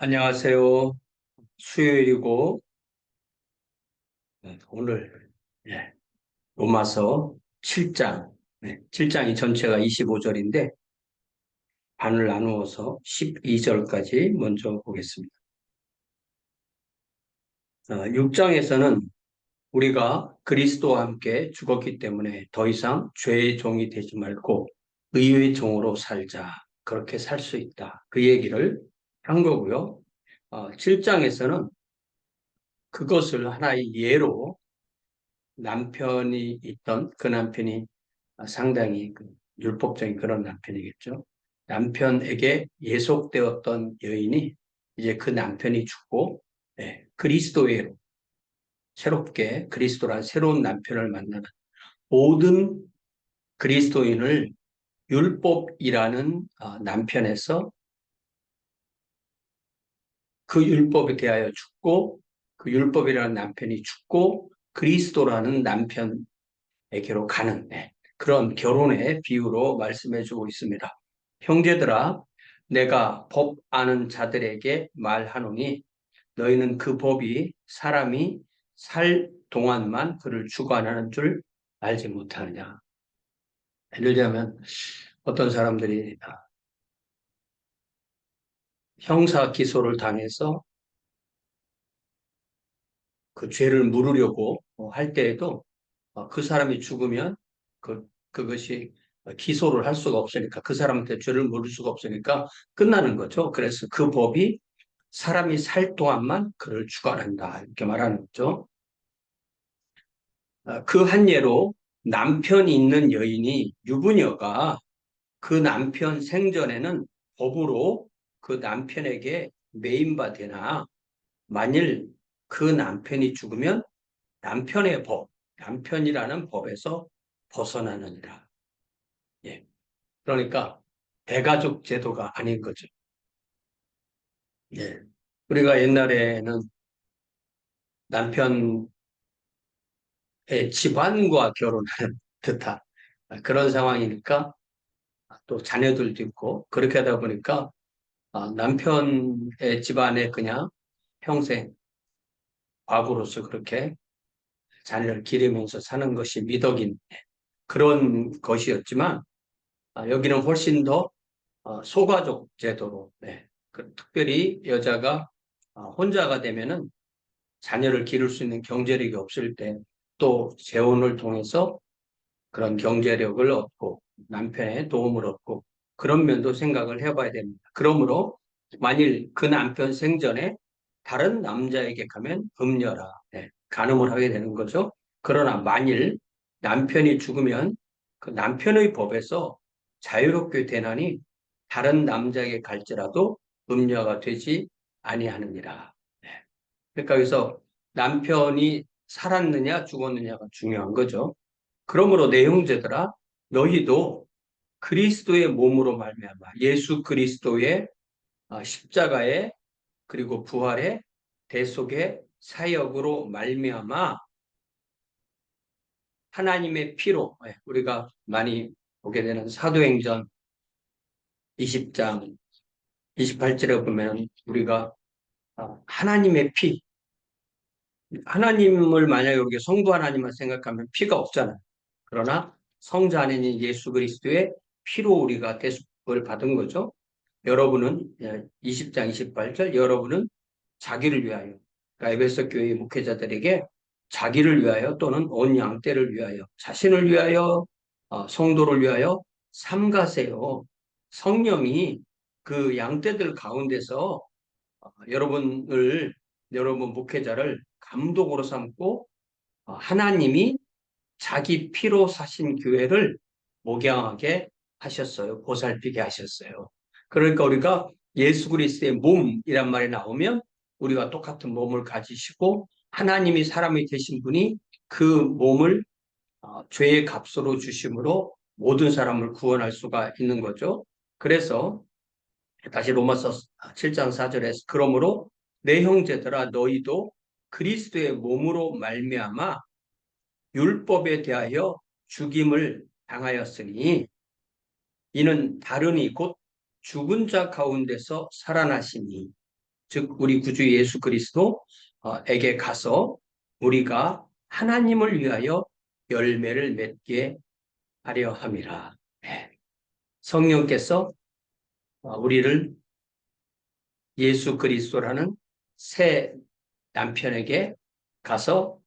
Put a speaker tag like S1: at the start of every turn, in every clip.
S1: 안녕하세요. 수요일이고, 오늘, 로마서 7장, 7장이 전체가 25절인데, 반을 나누어서 12절까지 먼저 보겠습니다. 6장에서는 우리가 그리스도와 함께 죽었기 때문에 더 이상 죄의 종이 되지 말고 의의 종으로 살자. 그렇게 살 수 있다. 그 얘기를 한 거고요. 7장에서는 그것을 하나의 예로 남편이 있던 그 남편이 상당히 율법적인 그런 남편이겠죠. 남편에게 예속되었던 여인이 이제 그 남편이 죽고 그리스도의 새롭게 그리스도란 새로운 남편을 만나는 모든 그리스도인을 율법이라는 남편에서 그 율법에 대하여 죽고 그 율법이라는 남편이 죽고 그리스도라는 남편 에게로 가는 그런 결혼의 비유로 말씀해 주고 있습니다. 형제들아, 내가 법 아는 자들에게 말하노니 너희는 그 법이 사람이 살 동안만 그를 주관하는 줄 알지 못하느냐. 예를 들면 어떤 사람들이 형사 기소를 당해서 그 죄를 물으려고 할 때에도 그 사람이 죽으면 그것이 기소를 할 수가 없으니까 그 사람한테 죄를 물을 수가 없으니까 끝나는 거죠. 그래서 그 법이 사람이 살 동안만 그를 주관한다 이렇게 말하는 거죠. 그 한 예로 남편이 있는 여인이 유부녀가 그 남편 생전에는 법으로 그 남편에게 매인받으나 만일 그 남편이 죽으면 남편의 법, 남편이라는 법에서 벗어나느니라. 예. 그러니까 대가족 제도가 아닌 거죠. 예. 우리가 옛날에는 남편의 집안과 결혼하는 듯한 그런 상황이니까 또 자녀들도 있고 그렇게 하다 보니까 남편의 집안에 그냥 평생 과부로서 그렇게 자녀를 기르면서 사는 것이 미덕인 그런 것이었지만 여기는 훨씬 더 소가족 제도로 특별히 여자가 혼자가 되면은 자녀를 기를 수 있는 경제력이 없을 때 또 재혼을 통해서 그런 경제력을 얻고 남편의 도움을 얻고 그런 면도 생각을 해봐야 됩니다. 그러므로 만일 그 남편 생전에 다른 남자에게 가면 음녀라 간음을 하게 되는 거죠. 그러나 만일 남편이 죽으면 그 남편의 법에서 자유롭게 되나니 다른 남자에게 갈지라도 음녀가 되지 아니하느니라. 네. 그러니까 여기서 남편이 살았느냐 죽었느냐가 중요한 거죠. 그러므로 내 형제들아 너희도 그리스도의 몸으로 말미암아 예수 그리스도의 십자가의 그리고 부활의 대속의 사역으로 말미암아 하나님의 피로 우리가 많이 보게 되는 사도행전 20장 28절에 보면 우리가 하나님의 피 하나님을 만약에 우리가 성부 하나님을 생각하면 피가 없잖아요. 그러나 성자 하나님 예수 그리스도의 피로 우리가 대속을 받은 거죠. 여러분은 20장 28절 여러분은 자기를 위하여 그러니까 에베소 교회 목회자들에게 자기를 위하여 또는 온 양떼를 위하여 자신을 위하여 성도를 위하여 삼가세요. 성령이 그 양떼들 가운데서 여러분 목회자를 감독으로 삼고 하나님이 자기 피로 사신 교회를 목양하게 하셨어요. 보살피게 하셨어요. 그러니까 우리가 예수 그리스도의 몸이란 말이 나오면 우리가 똑같은 몸을 가지시고 하나님이 사람이 되신 분이 그 몸을 죄의 값으로 주심으로 모든 사람을 구원할 수가 있는 거죠. 그래서 다시 로마서 7장 4절에서 그러므로 내 형제들아 너희도 그리스도의 몸으로 말미암아 율법에 대하여 죽임을 당하였으니 이는 다르니 곧 죽은 자 가운데서 살아나시니 즉 우리 구주 예수 그리스도에게 가서 우리가 하나님을 위하여 열매를 맺게 하려 함이라. 네. 성령께서 우리를 예수 그리스도라는 새 남편에게 가서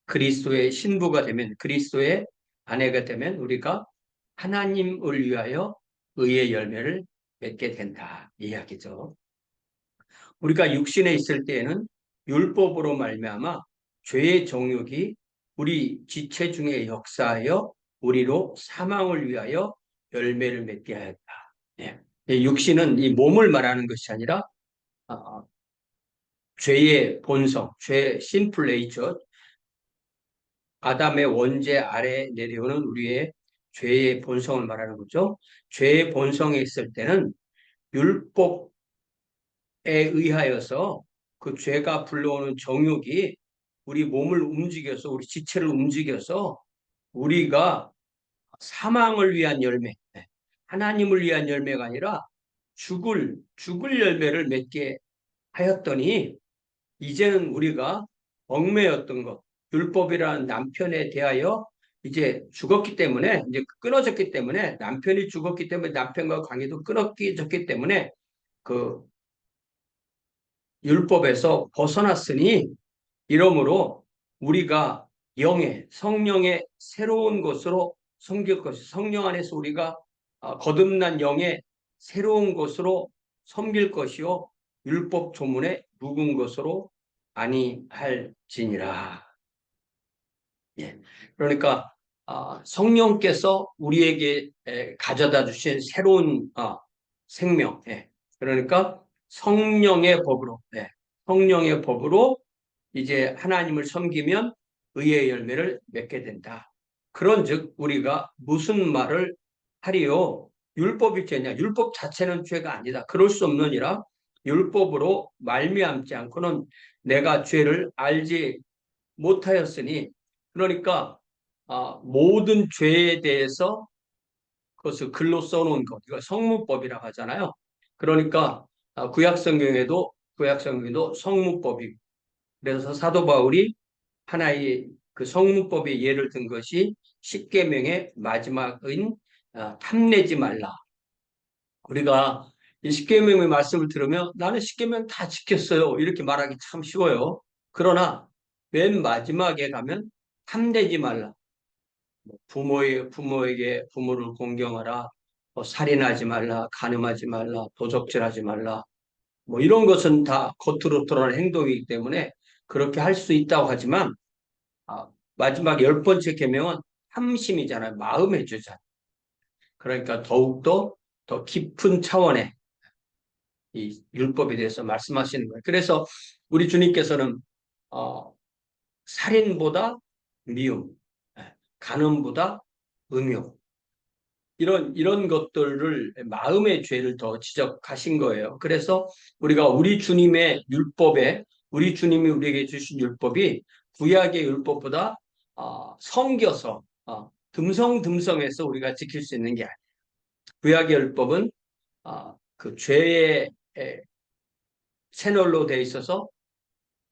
S1: 그리스도의 신부가 되면, 그리스도의 아내가 되면 우리가 하나님을 위하여 의의 열매를 맺게 된다, 이 이야기죠. 우리가 육신에 있을 때에는 율법으로 말미암아 죄의 정욕이 우리 지체 중에 역사하여 우리로 사망을 위하여 열매를 맺게 하였다. 예. 육신은 이 몸을 말하는 것이 아니라 죄의 본성, 죄의 심플 네이처, 아담의 원죄 아래 내려오는 우리의 죄의 본성을 말하는 거죠. 죄의 본성에 있을 때는 율법에 의하여서 그 죄가 불러오는 정욕이 우리 몸을 움직여서, 우리 지체를 움직여서 우리가 사망을 위한 열매, 하나님을 위한 열매가 아니라 죽을 열매를 맺게 하였더니, 이제는 우리가 얽매였던 것, 율법이라는 남편에 대하여 이제 죽었기 때문에, 이제 끊어졌기 때문에, 남편이 죽었기 때문에 남편과 관계도 끊어졌기 때문에 그 율법에서 벗어났으니, 이러므로 우리가 성령의 새로운 것으로 섬길 것이, 성령 안에서 우리가 거듭난 영의 새로운 것으로 섬길 것이요 율법 조문에 묵은 것으로 아니할지니라. 예. 그러니까 성령께서 우리에게 가져다 주신 새로운 생명. 예. 그러니까 성령의 법으로, 성령의 법으로 이제 하나님을 섬기면 의의 열매를 맺게 된다. 그런즉 우리가 무슨 말을 하리요? 율법이 죄냐? 율법 자체는 죄가 아니다. 그럴 수 없느니라. 율법으로 말미암지 않고는 내가 죄를 알지 못하였으니, 그러니까 모든 죄에 대해서 그것을 글로 써놓은 것, 이걸 성문법이라고 하잖아요. 그러니까 구약성경에도 성문법이, 그래서 사도 바울이 하나의 그 성문법의 예를 든 것이 십계명의 마지막인 탐내지 말라. 우리가 이 십계명의 말씀을 들으면 나는 십계명 다 지켰어요, 이렇게 말하기 참 쉬워요. 그러나 맨 마지막에 가면 탐내지 말라. 부모를 공경하라. 살인하지 말라. 간음하지 말라. 도적질하지 말라. 이런 것은 다 겉으로 드러나는 행동이기 때문에 그렇게 할 수 있다고 하지만, 마지막 10번째 계명은 탐심이잖아요. 마음의 죄잖아요. 그러니까 더욱더 더 깊은 차원의 이 율법에 대해서 말씀하시는 거예요. 그래서 우리 주님께서는 살인보다 미움, 간음보다 음욕, 이런 것들을, 마음의 죄를 더 지적하신 거예요. 그래서 우리가 우리 주님이 우리에게 주신 율법이 구약의 율법보다 성겨서 듬성듬성해서 우리가 지킬 수 있는 게 아니에요. 구약의 율법은 그 죄의 채널로 돼 있어서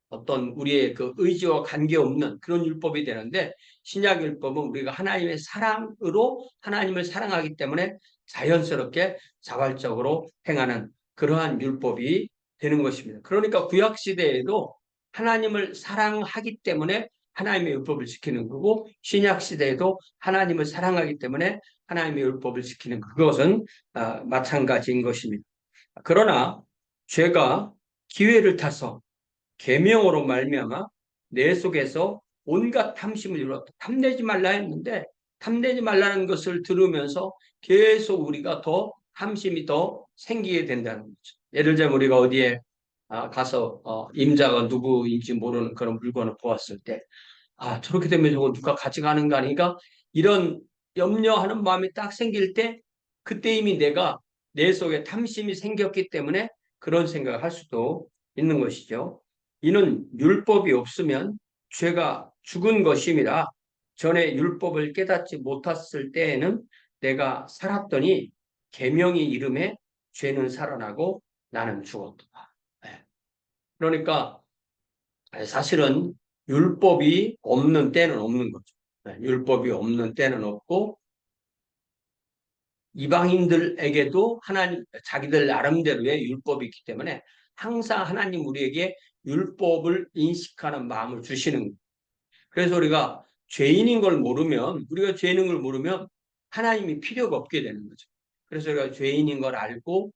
S1: 어떤 우리의 그 의지와 관계없는 그런 율법이 되는데, 신약 율법은 우리가 하나님의 사랑으로 하나님을 사랑하기 때문에 자연스럽게 자발적으로 행하는 그러한 율법이 되는 것입니다. 그러니까 구약 시대에도 하나님을 사랑하기 때문에 하나님의 율법을 지키는 거고, 신약 시대에도 하나님을 사랑하기 때문에 하나님의 율법을 지키는 그것은 마찬가지인 것입니다. 그러나 죄가 기회를 타서 계명으로 말미암아 내 속에서 온갖 탐심을 이루었다. 탐내지 말라 했는데, 탐내지 말라는 것을 들으면서 계속 우리가 더 탐심이 더 생기게 된다는 거죠. 예를 들면 우리가 어디에 가서 임자가 누구인지 모르는 그런 물건을 보았을 때, 저렇게 되면 저거 누가 가져가는 거 아닌가? 이런 염려하는 마음이 딱 생길 때, 그때 이미 내 속에 탐심이 생겼기 때문에 그런 생각을 할 수도 있는 것이죠. 이는 율법이 없으면 죄가 죽은 것임이라. 전에 율법을 깨닫지 못했을 때에는 내가 살았더니 계명이 이름에 죄는 살아나고 나는 죽었다. 네. 그러니까 사실은 율법이 없는 때는 없는 거죠. 율법이 없는 때는 없고 이방인들에게도 하나님 자기들 나름대로의 율법이 있기 때문에 항상 하나님 우리에게 율법을 인식하는 마음을 주시는 거예요. 그래서 우리가 죄인인 걸 모르면 우리가 죄인인 걸 모르면 하나님이 필요가 없게 되는 거죠. 그래서 우리가 죄인인 걸 알고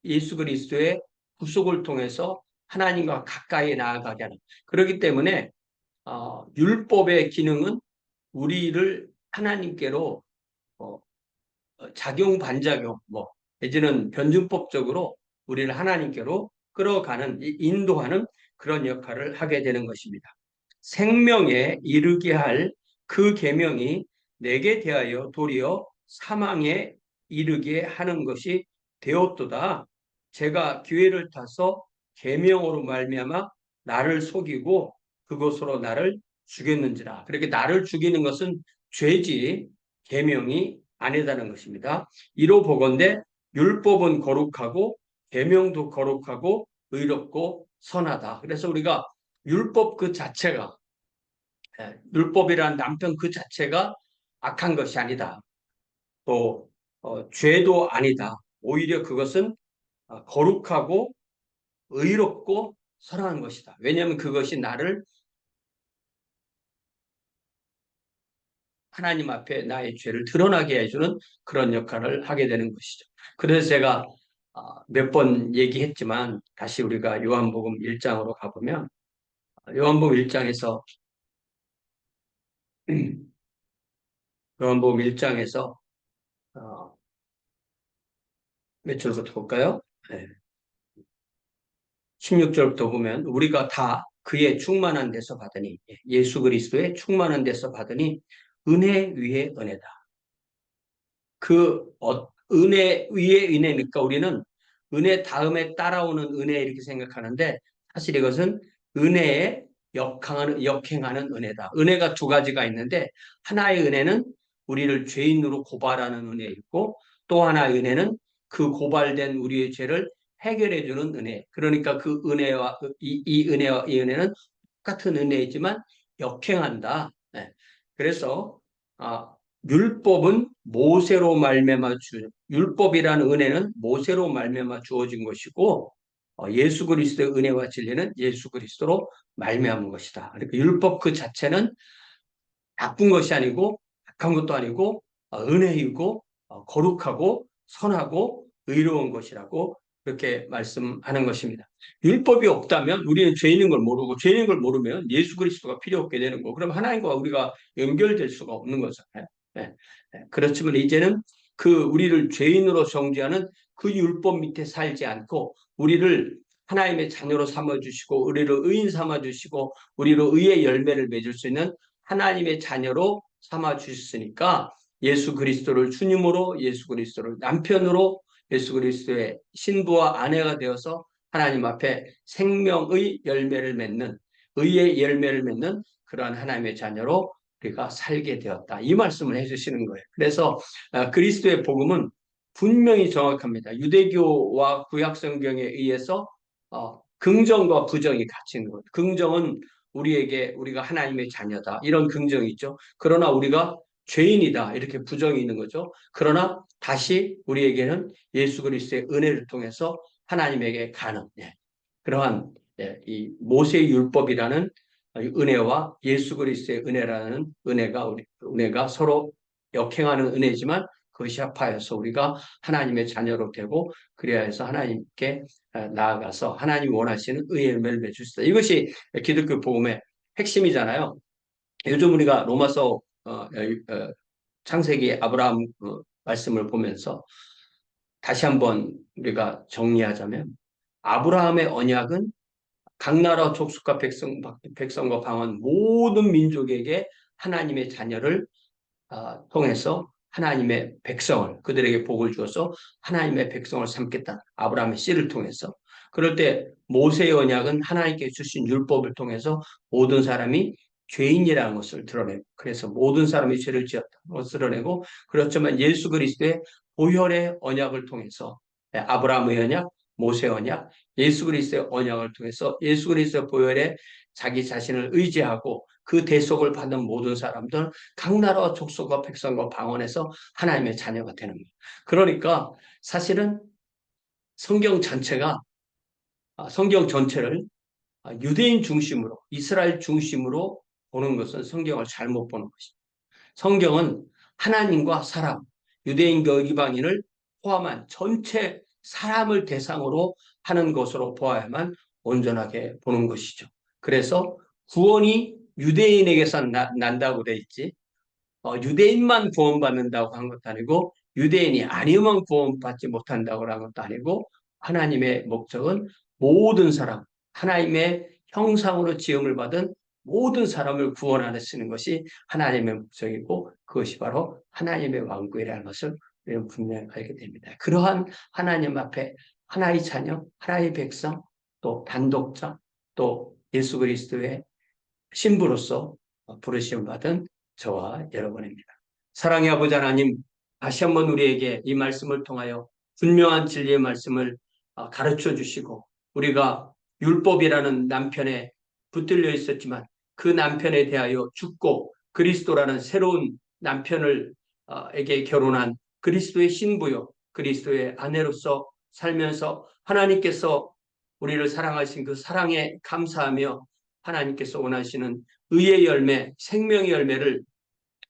S1: 예수 그리스도의 구속을 통해서 하나님과 가까이 나아가게 하는. 그렇기 때문에 율법의 기능은 우리를 하나님께로 어, 작용 반작용 내지는 변증법적으로 우리를 하나님께로 끌어가는 인도하는 그런 역할을 하게 되는 것입니다. 생명에 이르게 할 그 계명이 내게 대하여 도리어 사망에 이르게 하는 것이 되었도다. 제가 기회를 타서 계명으로 말미암아 나를 속이고 그것으로 나를 죽였는지라. 그렇게 나를 죽이는 것은 죄지 계명이 아니다는 것입니다. 이로 보건대 율법은 거룩하고 계명도 거룩하고 의롭고 선하다. 그래서 우리가 율법 그 자체가 율법이라는 남편 그 자체가 악한 것이 아니다. 또 죄도 아니다. 오히려 그것은 거룩하고 의롭고 선한 것이다. 왜냐하면 그것이 나를 하나님 앞에 나의 죄를 드러나게 해주는 그런 역할을 하게 되는 것이죠. 그래서 제가 몇 번 얘기했지만 다시 우리가 요한복음 1장으로 가보면 요한복음 1장에서 요한복음 1장에서 몇 절부터 볼까요? 네. 16절부터 보면 우리가 다 그의 충만한 데서 받으니 예수 그리스도의 충만한 데서 받으니 은혜 위에 은혜다. 그 은혜 위에 은혜니까 우리는 은혜 다음에 따라오는 은혜 이렇게 생각하는데 사실 이것은 은혜에 역행하는 은혜다. 은혜가 두 가지가 있는데 하나의 은혜는 우리를 죄인으로 고발하는 은혜 있고 또 하나의 은혜는 그 고발된 우리의 죄를 해결해 주는 은혜. 그러니까 그 은혜와 이 은혜와 이 은혜는 똑같은 은혜이지만 역행한다. 네. 그래서 아, 율법은 모세로 말미암아 율법이라는 은혜는 모세로 말미암아 주어진 것이고 예수 그리스도의 은혜와 진리는 예수 그리스도로 말미암은 것이다. 그러니까 율법 그 자체는 나쁜 것이 아니고 악한 것도 아니고 은혜이고 거룩하고 선하고 의로운 것이라고 그렇게 말씀하는 것입니다. 율법이 없다면 우리는 죄인인 걸 모르고 죄인인 걸 모르면 예수 그리스도가 필요 없게 되는 거. 그럼 하나님과 우리가 연결될 수가 없는 거잖아요. 네. 네. 그렇지만 이제는 그 우리를 죄인으로 정죄하는 그 율법 밑에 살지 않고 우리를 하나님의 자녀로 삼아주시고 우리를 의인 삼아주시고 우리로 의의 열매를 맺을 수 있는 하나님의 자녀로 삼아 주셨으니까 예수 그리스도를 주님으로 예수 그리스도를 남편으로 예수 그리스도의 신부와 아내가 되어서 하나님 앞에 생명의 열매를 맺는 의의 열매를 맺는 그러한 하나님의 자녀로 우리가 살게 되었다. 이 말씀을 해주시는 거예요. 그래서 그리스도의 복음은 분명히 정확합니다. 유대교와 구약성경에 의해서 긍정과 부정이 같이 있는 거예요. 긍정은 우리가 하나님의 자녀다. 이런 긍정이 있죠. 그러나 우리가 죄인이다. 이렇게 부정이 있는 거죠. 그러나 다시 우리에게는 예수 그리스도의 은혜를 통해서 하나님에게 가는 그러한 이 모세의 율법이라는 은혜와 예수 그리스도의 은혜라는 은혜가 서로 역행하는 은혜지만 그것이 합하여서 우리가 하나님의 자녀로 되고 그래야 해서 하나님께 나아가서 하나님 원하시는 의의 열매를 맺을 수 있다. 이것이 기독교 복음의 핵심이잖아요. 요즘 우리가 로마서 창세기 아브라함 말씀을 보면서 다시 한번 우리가 정리하자면 아브라함의 언약은 각 나라 족속과 백성과 방언 모든 민족에게 하나님의 자녀를 통해서 하나님의 백성을 그들에게 복을 주어서 하나님의 백성을 삼겠다. 아브라함의 씨를 통해서. 그럴 때 모세의 언약은 하나님께 주신 율법을 통해서 모든 사람이 죄인이라는 것을 드러내고 그래서 모든 사람이 죄를 지었다는 것을 드러내고 그렇지만 예수 그리스도의 보혈의 언약을 통해서 아브라함의 언약, 모세 언약, 예수 그리스도의 언약을 통해서 예수 그리스도의 보혈에 자기 자신을 의지하고 그 대속을 받은 모든 사람들, 각 나라와 족속과 백성과 방언에서 하나님의 자녀가 되는 거예요. 그러니까 사실은 성경 전체가 성경 전체를 유대인 중심으로, 이스라엘 중심으로 보는 것은 성경을 잘못 보는 것입니다. 성경은 하나님과 사람, 유대인과 이방인을 포함한 전체 사람을 대상으로 하는 것으로 보아야만 온전하게 보는 것이죠. 그래서 구원이 유대인에게서 난다고 돼 있지, 유대인만 구원받는다고 한 것도 아니고 유대인이 아니면 구원받지 못한다고 한 것도 아니고 하나님의 목적은 모든 사람, 하나님의 형상으로 지음을 받은 모든 사람을 구원하시는 것이 하나님의 목적이고 그것이 바로 하나님의 왕국이라는 것을 우리는 분명히 알게 됩니다. 그러한 하나님 앞에 하나의 자녀, 하나의 백성, 또 단독자, 또 예수 그리스도의 신부로서 부르심을 받은 저와 여러분입니다. 사랑의 아버지 하나님, 다시 한번 우리에게 이 말씀을 통하여 분명한 진리의 말씀을 가르쳐 주시고 우리가 율법이라는 남편에 붙들려 있었지만 그 남편에 대하여 죽고 그리스도라는 새로운 남편을 에게 결혼한 그리스도의 신부요, 그리스도의 아내로서 살면서 하나님께서 우리를 사랑하신 그 사랑에 감사하며 하나님께서 원하시는 의의 열매, 생명의 열매를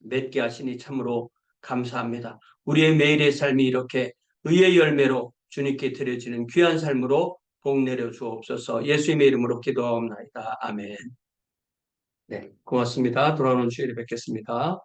S1: 맺게 하시니 참으로 감사합니다. 우리의 매일의 삶이 이렇게 의의 열매로 주님께 드려지는 귀한 삶으로 복 내려 주옵소서. 예수님의 이름으로 기도하옵나이다. 아멘. 네, 고맙습니다. 돌아오는 주일에 뵙겠습니다.